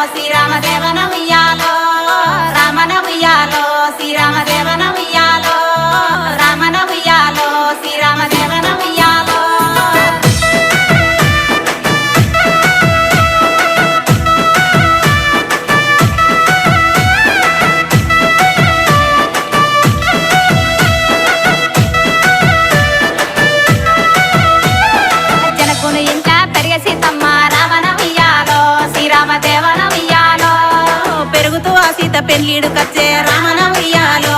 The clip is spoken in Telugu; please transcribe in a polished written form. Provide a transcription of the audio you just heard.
శ్రీరామదేవన ఉయ్యాలో రామన ఉయ్యాలో శ్రీరామదేవన ఉయ్యాలో రామన ఉయ్యాలో శ్రీరామదేవన ఉయ్యాలో జనకుని ఇంట పెరిగే సీతమ్మ రామన ఉయ్యాలో శ్రీరామదేవన ఉయ్యాలో పెరుగుతూ ఆ సీత పెళ్ళిడు కచ్చే రామన ఉయ్యాలో